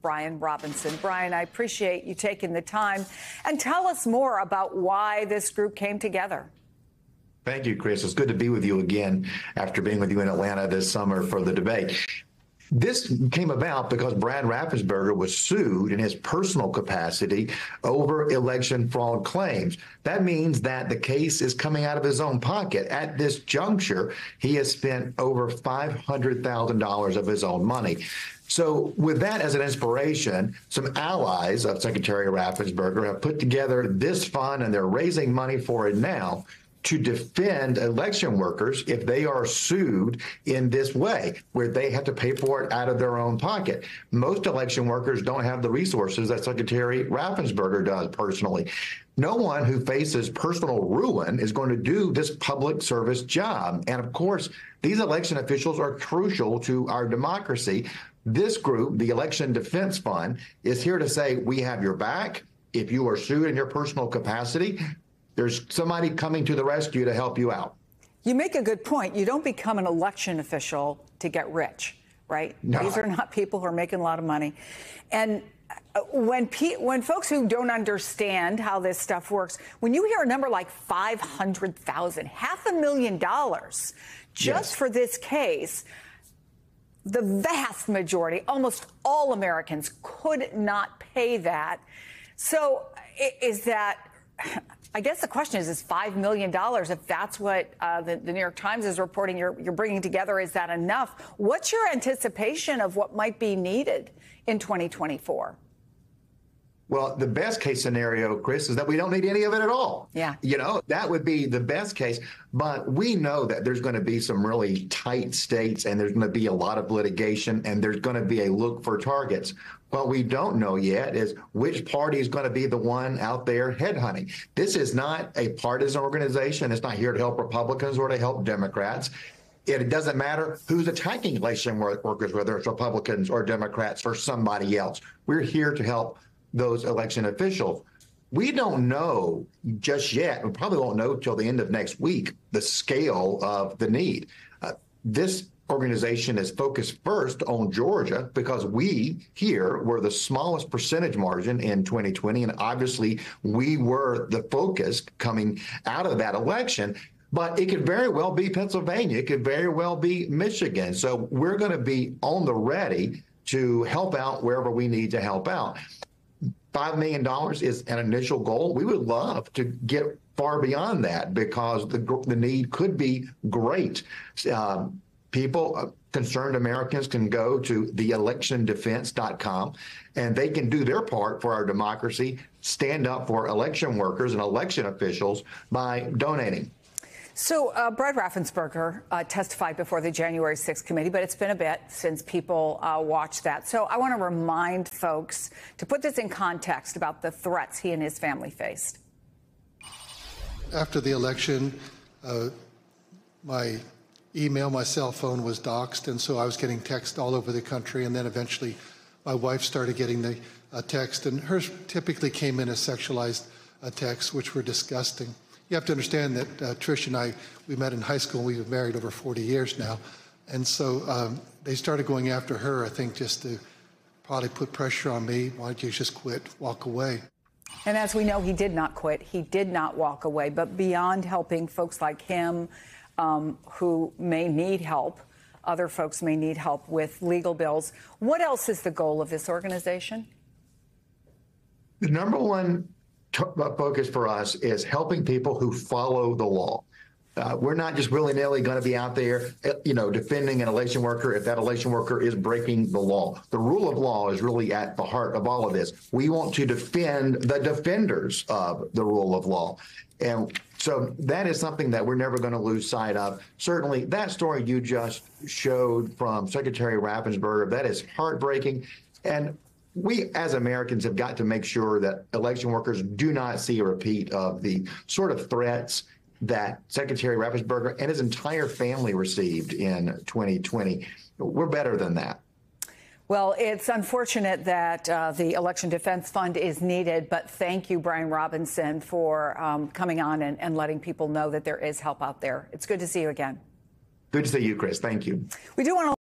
Brian Robinson. Brian, I appreciate you taking the time, and tell us more about why this group came together. Thank you, Chris. It's good to be with you again after being with you in Atlanta this summer for the debate. This came about because Brad Raffensperger was sued in his personal capacity over election fraud claims. That means that the case is coming out of his own pocket. At this juncture, he has spent over $500,000 of his own money. So with that as an inspiration, some allies of Secretary Raffensperger have put together this fund, and they're raising money for it now to defend election workers if they are sued in this way, where they have to pay for it out of their own pocket. Most election workers don't have the resources that Secretary Raffensperger does personally. No one who faces personal ruin is going to do this public service job. And of course, these election officials are crucial to our democracy. This group, the Election Defense Fund, is here to say, we have your back. If you are sued in your personal capacity, there's somebody coming to the rescue to help you out. You make a good point. You don't become an election official to get rich, right? No. These are not people who are making a lot of money. And when folks who don't understand how this stuff works, when you hear a number like 500,000, $500,000 just for this case, the vast majority, almost all Americans could not pay that. So is that, I guess the question is $5 million, if that's what the New York Times is reporting you're bringing together, is that enough? What's your anticipation of what might be needed in 2024? Well, the best case scenario, Chris, is that we don't need any of it at all. Yeah. You know, that would be the best case. But we know that there's going to be some really tight states, and there's going to be a lot of litigation, and there's going to be a look for targets. What we don't know yet is which party is going to be the one out there headhunting. This is not a partisan organization. It's not here to help Republicans or to help Democrats. It doesn't matter who's attacking election workers, whether it's Republicans or Democrats or somebody else. We're here to help those election officials. We don't know just yet, we probably won't know till the end of next week, the scale of the need. This organization is focused first on Georgia because we here were the smallest percentage margin in 2020, and obviously we were the focus coming out of that election. But it could very well be Pennsylvania. It could very well be Michigan. So we're going to be on the ready to help out wherever we need to help out. $5 million is an initial goal. We would love to get far beyond that because the need could be great. Concerned Americans can go to theelectiondefense.com, and they can do their part for our democracy, stand up for election workers and election officials by donating. So Brad Raffensperger testified before the January 6th committee, but it's been a bit since people watched that. So I want to remind folks to put this in context about the threats he and his family faced. After the election, my email, my cell phone was doxxed, and so I was getting texts all over the country. And then eventually my wife started getting the text, and hers typically came in as sexualized texts, which were disgusting. You have to understand that Trish and I, we met in high school, and we've been married over 40 years now. And so they started going after her, I think, just to probably put pressure on me. Why don't you just quit, walk away? And as we know, he did not quit. He did not walk away. But beyond helping folks like him who may need help, other folks may need help with legal bills. What else is the goal of this organization? The number one focus for us is helping people who follow the law. We're not just willy-nilly going to be out there, defending an election worker if that election worker is breaking the law. The rule of law is really at the heart of all of this. We want to defend the defenders of the rule of law. And so that is something that we're never going to lose sight of. Certainly, that story you just showed from Secretary Raffensperger, that is heartbreaking. And we, as Americans, have got to make sure that election workers do not see a repeat of the sort of threats that Secretary Raffensperger and his entire family received in 2020. We're better than that. Well, it's unfortunate that the Election Defense Fund is needed, but thank you, Brian Robinson, for coming on and letting people know that there is help out there. It's good to see you again. Good to see you, Chris. Thank you. We do want to